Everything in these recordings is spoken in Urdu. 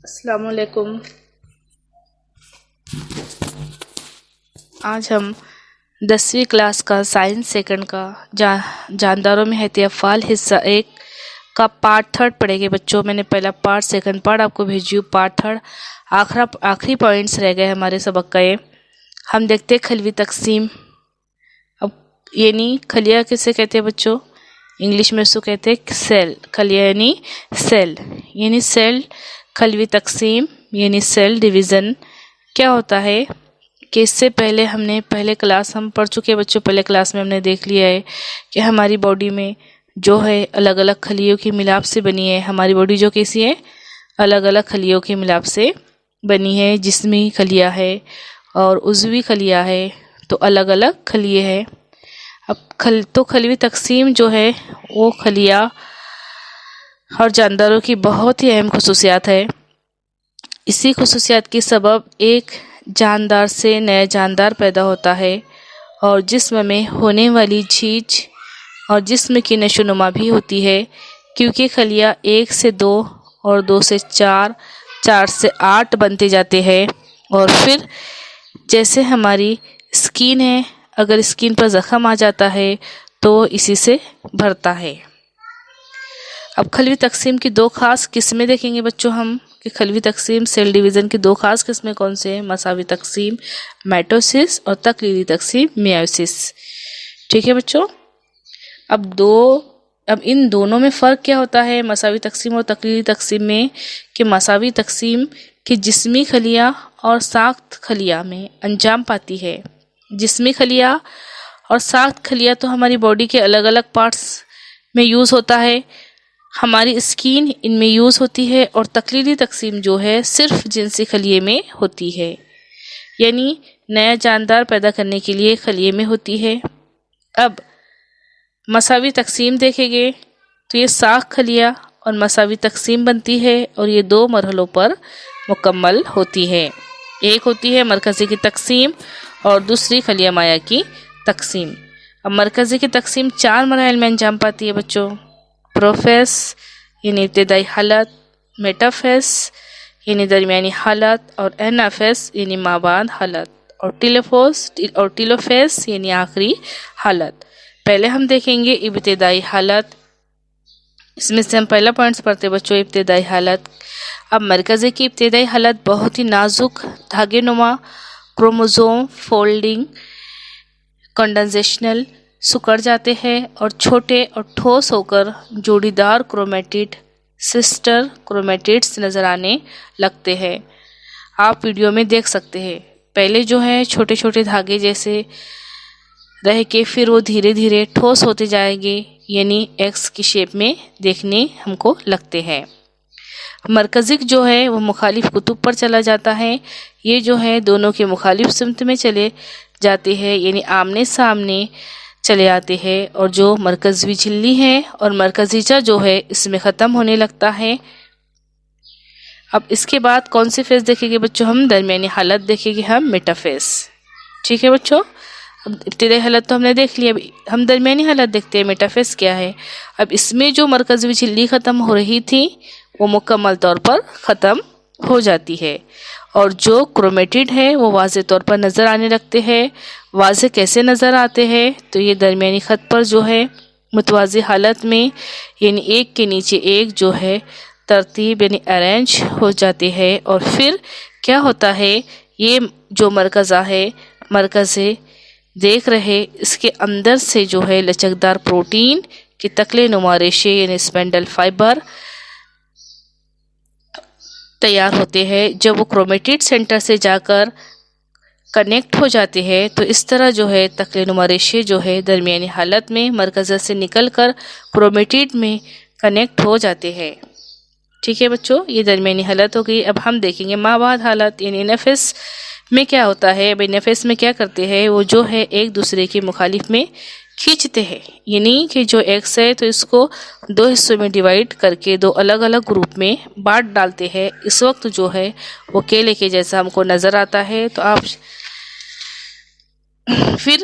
السلام علیکم۔ آج ہم 10ویں کلاس کا سائنس سیکنڈ کا جانداروں میں حیاتیاتی افعال حصہ 1 کا پارٹ 3 پڑھیں گے بچوں۔ میں نے پہلا پارٹ سیکنڈ پارٹ آپ کو بھیجی ہوں، پارٹ 3 آخری پوائنٹس رہ گئے ہمارے سبق کا۔ یہ ہم دیکھتے ہیں خلوی تقسیم۔ اب یعنی خلیہ کسے کہتے ہیں بچوں؟ انگلش میں اس کو کہتے ہیں سیل۔ خلیہ یعنی سیل، یعنی سیل خلوی تقسیم یعنی سیل ڈویژن کیا ہوتا ہے کہ اس سے پہلے ہم نے کلاس ہم پڑھ چکے بچوں۔ پہلے کلاس میں ہم نے دیکھ لیا ہے کہ ہماری باڈی میں جو ہے الگ الگ خلیوں کی ملاپ سے بنی ہے۔ ہماری باڈی جو کیسی ہے؟ الگ الگ خلیوں کی ملاپ سے بنی ہے۔ جسمی خلیہ ہے اور عضوی خلیہ ہے، تو الگ الگ خلیے ہیں۔ اب تو خلوی تقسیم جو ہے وہ خلیہ اور جانداروں کی بہت ہی اہم خصوصیات ہے۔ اسی خصوصیات کی سبب ایک جاندار سے نیا جاندار پیدا ہوتا ہے، اور جسم میں ہونے والی جھیج اور جسم کی نشو و نما بھی ہوتی ہے، کیونکہ خلیہ 1 سے 2 اور 2 سے 4، 4 سے 8 بنتے جاتے ہیں، اور پھر جیسے ہماری اسکن ہے، اگر اسکن پر زخم آ جاتا ہے تو اسی سے بھرتا ہے۔ اب خلوی تقسیم کی 2 خاص قسمیں دیکھیں گے بچوں ہم، کہ خلوی تقسیم سیل ڈویژن کی 2 خاص قسمیں کون سے ہیں؟ مساوی تقسیم مائٹوسس اور تقلیدی تقسیم میوسس۔ ٹھیک ہے بچوں؟ اب ان دونوں میں فرق کیا ہوتا ہے مساوی تقسیم اور تقلیدی تقسیم میں؟ کہ مساوی تقسیم کی جسمی خلیہ اور ساخت خلیہ میں انجام پاتی ہے۔ جسمی خلیہ اور ساخت خلیہ تو ہماری باڈی کے الگ الگ پارٹس میں یوز ہوتا ہے، ہماری اسکن ان میں یوز ہوتی ہے، اور تقلیدی تقسیم جو ہے صرف جنسی خلیے میں ہوتی ہے، یعنی نیا جاندار پیدا کرنے کے لیے خلیے میں ہوتی ہے۔ اب مساوی تقسیم دیکھیں گے تو یہ ساخت خلیہ اور مساوی تقسیم بنتی ہے، اور یہ 2 مرحلوں پر مکمل ہوتی ہے۔ ایک ہوتی ہے مرکزی کی تقسیم اور دوسری خلیہ مائع کی تقسیم۔ اب مرکزی کی تقسیم 4 مراحل میں انجام پاتی ہے بچوں۔ پروفیس یعنی ابتدائی حالت، میٹافیس یعنی درمیانی حالت، اور اینافیس یعنی مابعد حالت، اور ٹیلوفیس یعنی آخری حالت۔ پہلے ہم دیکھیں گے ابتدائی حالت۔ اس میں سے ہم پہلا پوائنٹس پڑھتے بچوں، ابتدائی حالت۔ اب مرکزی کی ابتدائی حالت بہت ہی نازک دھاگے نما کروموزوم فولڈنگ کنڈنسیشنل سکڑ جاتے ہیں اور چھوٹے اور ٹھوس ہو کر جوڑی دار کرومیٹڈ سسٹر کرومیٹڈز نظر آنے لگتے ہیں۔ آپ ویڈیو میں دیکھ سکتے ہیں، پہلے جو ہے چھوٹے چھوٹے دھاگے جیسے رہ کے پھر وہ دھیرے دھیرے ٹھوس ہوتے جائیں گے، یعنی ایکس کی شیپ میں دیکھنے ہم کو لگتے ہیں۔ مرکزک جو ہے وہ مخالف قطب پر چلا جاتا ہے، یہ جو ہے دونوں کے مخالف سمت میں چلے جاتے ہیں، یعنی آمنے سامنے چلے آتے ہیں، اور جو مرکزی جھلی ہے اور مرکزیچہ جو ہے اس میں ختم ہونے لگتا ہے۔ اب اس کے بعد کون سی فیز دیکھیں گے بچوں ہم؟ درمیانی حالت دیکھیں گے ہم، میٹافیز۔ ٹھیک ہے بچوں؟ اب ابتدائی حالت تو ہم نے دیکھ لیا، ہم درمیانی حالت دیکھتے ہیں، میٹافیز کیا ہے۔ اب اس میں جو مرکزی جھلی ختم ہو رہی تھی وہ مکمل طور پر ختم ہو جاتی ہے، اور جو کرومیٹڈ ہے وہ واضح طور پر نظر آنے لگتے ہیں۔ واضح کیسے نظر آتے ہیں؟ تو یہ درمیانی خط پر جو ہے متوازی حالت میں، یعنی ایک کے نیچے ایک جو ہے ترتیب یعنی ارینج ہو جاتے ہیں، اور پھر کیا ہوتا ہے، یہ جو مرکزہ ہے، مرکزے دیکھ رہے اس کے اندر سے جو ہے لچکدار پروٹین کی تکلے نما ریشے یعنی اسپینڈل فائبر تیار ہوتے ہیں۔ جب وہ کرومیٹڈ سینٹر سے جا کر کنیکٹ ہو جاتے ہیں تو اس طرح جو ہے تکلے نما ریشے جو ہے درمیانی حالت میں مرکزہ سے نکل کر کرومیٹڈ میں کنیکٹ ہو جاتے ہیں۔ ٹھیک ہے بچوں؟ یہ درمیانی حالت ہو گئی۔ اب ہم دیکھیں گے مابعد حالت، یعنی نیفس میں کیا ہوتا ہے۔ نیفس میں کیا کرتے ہیں، وہ جو ہے ایک دوسرے کے مخالف میں کھینچتے ہیں، یعنی کہ جو ایکس ہے تو اس کو 2 حصوں میں ڈیوائیڈ کر کے 2 الگ الگ گروپ میں بانٹ ڈالتے ہیں۔ اس وقت جو ہے وہ کیلے کے جیسا ہم کو نظر آتا ہے۔ تو آپ پھر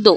2।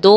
2